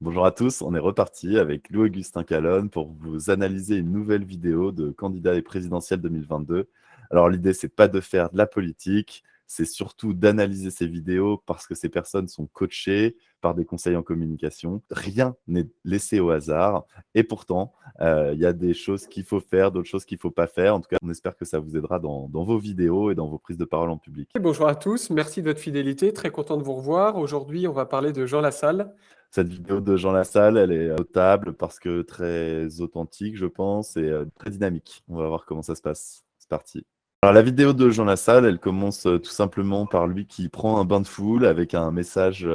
Bonjour à tous, on est reparti avec Louis-Augustin Calonne pour vous analyser une nouvelle vidéo de candidat et présidentielle 2022. Alors l'idée, c'est pas de faire de la politique, c'est surtout d'analyser ces vidéos parce que ces personnes sont coachées par des conseils en communication. Rien n'est laissé au hasard et pourtant, il y a des choses qu'il faut faire, d'autres choses qu'il ne faut pas faire. En tout cas, on espère que ça vous aidera dans vos vidéos et dans vos prises de parole en public. Bonjour à tous, merci de votre fidélité, très content de vous revoir. Aujourd'hui, on va parler de Jean Lassalle. Cette vidéo de Jean Lassalle, elle est notable parce que très authentique, je pense, et très dynamique. On va voir comment ça se passe. C'est parti. Alors, la vidéo de Jean Lassalle, elle commence tout simplement par lui qui prend un bain de foule avec un message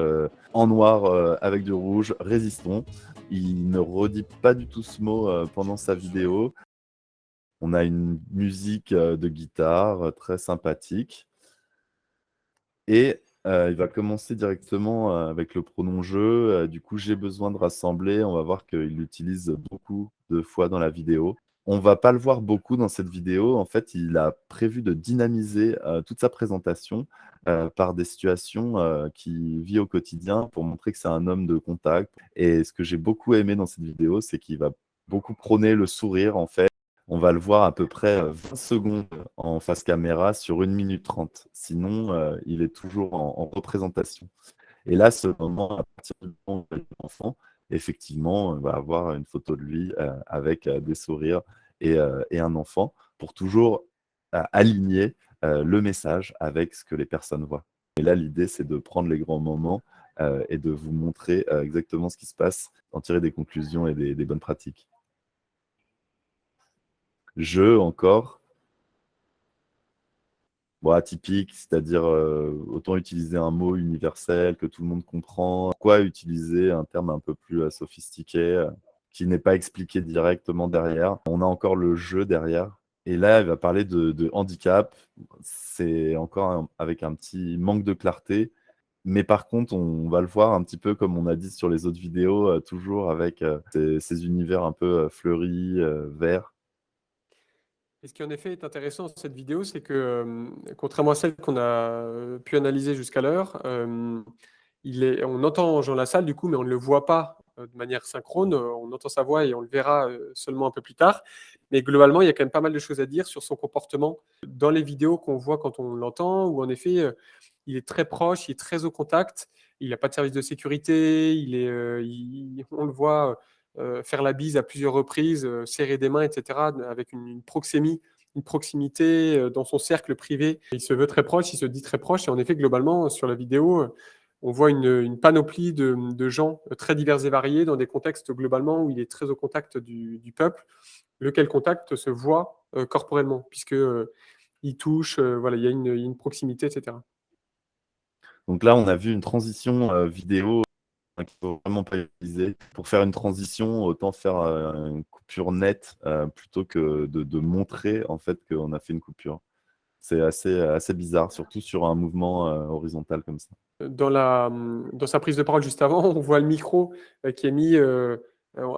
en noir avec du rouge, résistons. Il ne redit pas du tout ce mot pendant sa vidéo. On a une musique de guitare très sympathique. Et il va commencer directement avec le pronom je. Du coup, j'ai besoin de rassembler. On va voir qu'il l'utilise beaucoup de fois dans la vidéo. On va pas le voir beaucoup dans cette vidéo. En fait, il a prévu de dynamiser toute sa présentation par des situations qu'il vit au quotidien pour montrer que c'est un homme de contact. Et ce que j'ai beaucoup aimé dans cette vidéo, c'est qu'il va beaucoup prôner le sourire, en fait. On va le voir à peu près 20 secondes en face caméra sur 1 minute 30. Sinon, il est toujours en représentation. Et là, ce moment, à partir du moment où il est enfant, effectivement, on va avoir une photo de lui avec des sourires et un enfant pour toujours aligner le message avec ce que les personnes voient. Et là, l'idée, c'est de prendre les grands moments et de vous montrer exactement ce qui se passe, en tirer des conclusions et des bonnes pratiques. Je, encore. Bon, atypique, c'est-à-dire autant utiliser un mot universel que tout le monde comprend. Pourquoi utiliser un terme un peu plus sophistiqué qui n'est pas expliqué directement derrière? On a encore le jeu derrière. Et là, elle va parler de handicap. C'est encore avec un petit manque de clarté. Mais par contre, on va le voir un petit peu comme on a dit sur les autres vidéos, toujours avec ces univers un peu fleuris, verts. Et ce qui en effet est intéressant dans cette vidéo, c'est que contrairement à celle qu'on a pu analyser jusqu'à l'heure, on entend Jean Lassalle du coup, mais on ne le voit pas de manière synchrone. On entend sa voix et on le verra seulement un peu plus tard. Mais globalement, il y a quand même pas mal de choses à dire sur son comportement dans les vidéos qu'on voit quand on l'entend, où en effet, il est très proche, il est très au contact. Il n'a pas de service de sécurité. On le voit faire la bise à plusieurs reprises, serrer des mains, etc., avec une proximité dans son cercle privé. Il se veut très proche, il se dit très proche. Et en effet, globalement, sur la vidéo, on voit une panoplie de gens très divers et variés dans des contextes globalement où il est très au contact du peuple, lequel contact se voit corporellement, puisque il touche, voilà, il y a une proximité, etc. Donc là, on a vu une transition vidéo qu'il ne faut vraiment pas utiliser. Pour faire une transition, autant faire une coupure nette plutôt que de montrer en fait qu'on a fait une coupure. C'est assez bizarre, surtout sur un mouvement horizontal comme ça. Dans sa prise de parole juste avant, on voit le micro qui est mis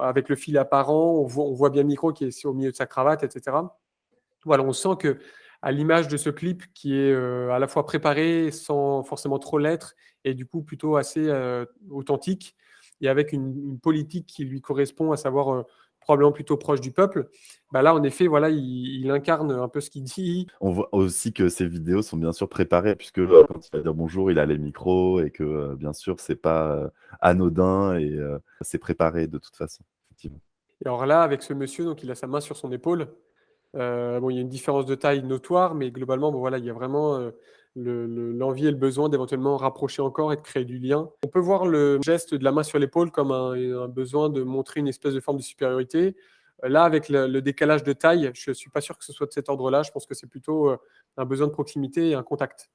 avec le fil apparent, on voit bien le micro qui est au milieu de sa cravate, etc. Voilà, on sent que à l'image de ce clip qui est à la fois préparé sans forcément trop l'être et du coup plutôt assez authentique et avec une politique qui lui correspond, à savoir probablement plutôt proche du peuple, bah là en effet voilà il incarne un peu ce qu'il dit. On voit aussi que ces vidéos sont bien sûr préparées, puisque quand il va dire bonjour, il a les micros et que bien sûr, c'est pas anodin et c'est préparé de toute façon, effectivement. Et alors là avec ce monsieur, donc il a sa main sur son épaule. Bon, il y a une différence de taille notoire, mais globalement, bon, voilà, il y a vraiment l'envie et le besoin d'éventuellement rapprocher encore et de créer du lien. On peut voir le geste de la main sur l'épaule comme un besoin de montrer une espèce de forme de supériorité. Là, avec le décalage de taille, je ne suis pas sûr que ce soit de cet ordre-là. Je pense que c'est plutôt un besoin de proximité et un contact.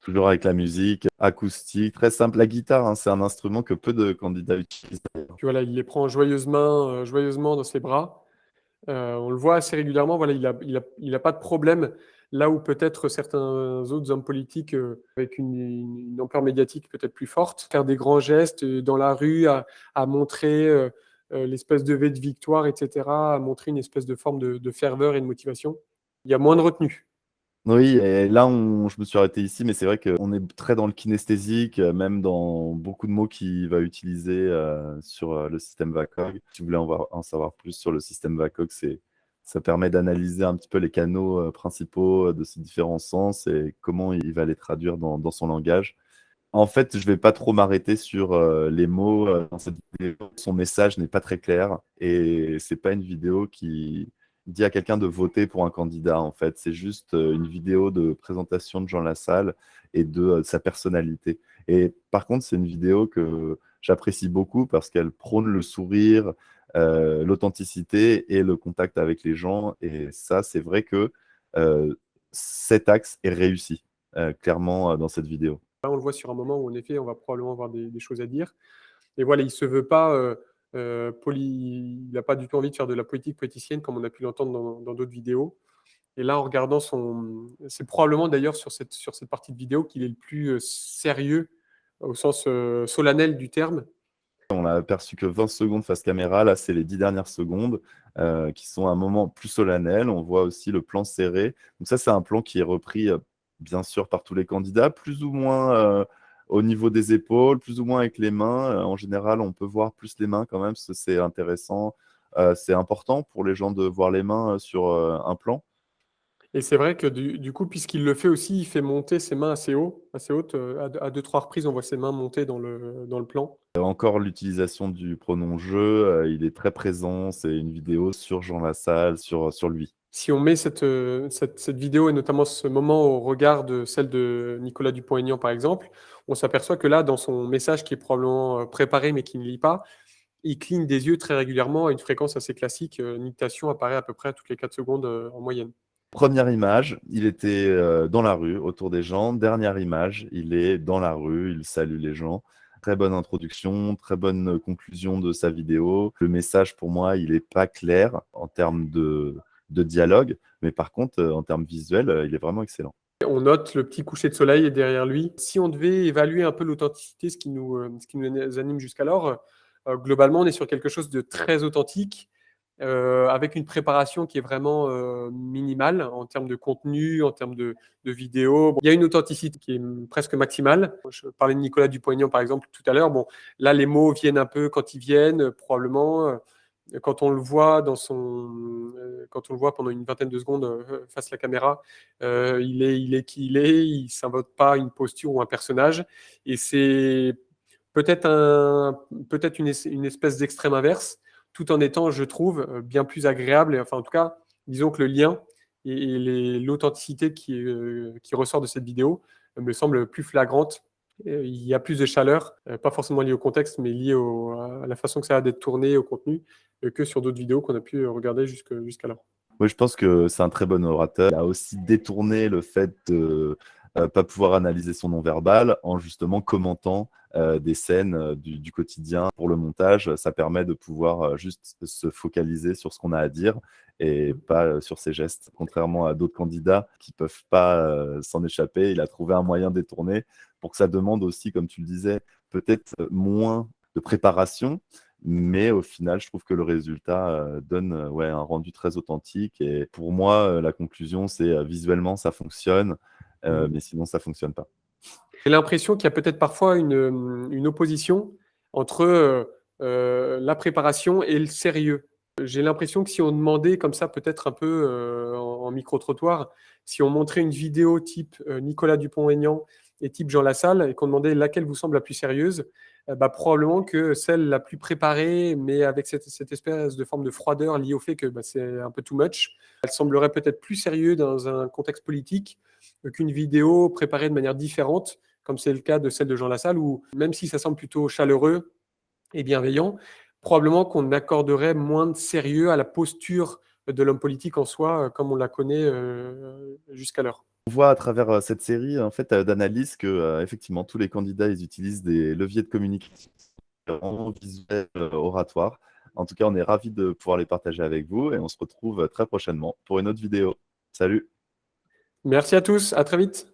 Toujours avec la musique acoustique, très simple. La guitare, hein, c'est un instrument que peu de candidats utilisent d'ailleurs. Puis voilà, il les prend joyeusement dans ses bras. On le voit assez régulièrement, voilà, il a pas de problème, là où peut-être certains autres hommes politiques, avec une ampleur médiatique peut-être plus forte, faire des grands gestes, dans la rue, à montrer, l'espèce de V de victoire et cetera, à montrer une espèce de forme de ferveur et de motivation. Il y a moins de retenue. Oui, et là, je me suis arrêté ici, mais c'est vrai qu'on est très dans le kinesthésique, même dans beaucoup de mots qu'il va utiliser sur le système VACOG. Si vous voulez en savoir plus sur le système VACOG, ça permet d'analyser un petit peu les canaux principaux de ces différents sens et comment il va les traduire dans son langage. En fait, je vais pas trop m'arrêter sur les mots dans cette vidéo. Son message n'est pas très clair et c'est pas une vidéo qui dit à quelqu'un de voter pour un candidat. En fait, c'est juste une vidéo de présentation de Jean Lassalle et de sa personnalité. Et par contre, c'est une vidéo que j'apprécie beaucoup parce qu'elle prône le sourire, l'authenticité et le contact avec les gens. Et ça, c'est vrai que euh, cet axe est réussi clairement dans cette vidéo. Là, on le voit sur un moment où, en effet, on va probablement avoir des choses à dire. Et voilà, il ne se veut pas il n'a pas du tout envie de faire de la politique politicienne comme on a pu l'entendre dans d'autres vidéos. Et là, en regardant c'est probablement d'ailleurs sur cette partie de vidéo qu'il est le plus sérieux au sens solennel du terme. On a aperçu que 20 secondes face caméra. Là, c'est les 10 dernières secondes qui sont un moment plus solennel. On voit aussi le plan serré. Donc ça, c'est un plan qui est repris, bien sûr, par tous les candidats, plus ou moins au niveau des épaules, plus ou moins avec les mains. En général, on peut voir plus les mains quand même, parce que c'est intéressant. C'est important pour les gens de voir les mains sur un plan. Et c'est vrai que du coup, puisqu'il le fait aussi, il fait monter ses mains assez haut, assez hautes. À deux, trois reprises, on voit ses mains monter dans le plan. Encore l'utilisation du pronom je, il est très présent. C'est une vidéo sur Jean Lassalle, sur lui. Si on met cette vidéo et notamment ce moment au regard de celle de Nicolas Dupont-Aignan, par exemple, on s'aperçoit que là, dans son message qui est probablement préparé mais qui ne lit pas, il cligne des yeux très régulièrement à une fréquence assez classique. Nictation apparaît à peu près toutes les 4 secondes en moyenne. Première image, il était dans la rue, autour des gens. Dernière image, il est dans la rue, il salue les gens. Très bonne introduction, très bonne conclusion de sa vidéo. Le message, pour moi, il n'est pas clair en termes de dialogue, mais par contre, en termes visuels, il est vraiment excellent. On note le petit coucher de soleil derrière lui. Si on devait évaluer un peu l'authenticité, ce qui nous anime jusqu'alors, globalement, on est sur quelque chose de très authentique, avec une préparation qui est vraiment minimale en termes de contenu, en termes de vidéo. Bon, il y a une authenticité qui est presque maximale. Je parlais de Nicolas Dupont-Aignan, par exemple, tout à l'heure. Bon, là, les mots viennent un peu quand ils viennent, probablement. Quand on le voit quand on le voit pendant une vingtaine de secondes face à la caméra, il est qui il est, il s'invente pas une posture ou un personnage, et c'est peut-être une espèce d'extrême inverse, tout en étant, je trouve, bien plus agréable. Et, enfin, en tout cas, disons que le lien et l'authenticité qui ressort de cette vidéo me semble plus flagrante. Il y a plus de chaleur, pas forcément liée au contexte, mais liée à la façon que ça a d'être tourné, au contenu, que sur d'autres vidéos qu'on a pu regarder jusqu'alors. Oui, je pense que c'est un très bon orateur. Il a aussi détourné le fait de ne pas pouvoir analyser son non-verbal en justement commentant des scènes du quotidien pour le montage. Ça permet de pouvoir juste se focaliser sur ce qu'on a à dire et pas sur ses gestes. Contrairement à d'autres candidats qui ne peuvent pas s'en échapper, il a trouvé un moyen détourné pour que ça demande aussi, comme tu le disais, peut-être moins de préparation, mais au final, je trouve que le résultat donne ouais, un rendu très authentique. Et pour moi, la conclusion, c'est visuellement, ça fonctionne, mais sinon, ça ne fonctionne pas. J'ai l'impression qu'il y a peut-être parfois une opposition entre la préparation et le sérieux. J'ai l'impression que si on demandait comme ça, peut-être un peu en micro-trottoir, si on montrait une vidéo type Nicolas Dupont-Aignan et type Jean Lassalle et qu'on demandait laquelle vous semble la plus sérieuse, probablement que celle la plus préparée, mais avec cette espèce de forme de froideur liée au fait que c'est un peu too much, elle semblerait peut-être plus sérieuse dans un contexte politique qu'une vidéo préparée de manière différente, comme c'est le cas de celle de Jean Lassalle, où même si ça semble plutôt chaleureux et bienveillant, probablement qu'on accorderait moins de sérieux à la posture de l'homme politique en soi, comme on la connaît jusqu'alors. On voit à travers cette série en fait, d'analyse que effectivement, tous les candidats, ils utilisent des leviers de communication visuels, oratoires. En tout cas, on est ravis de pouvoir les partager avec vous et on se retrouve très prochainement pour une autre vidéo. Salut! Merci à tous, à très vite.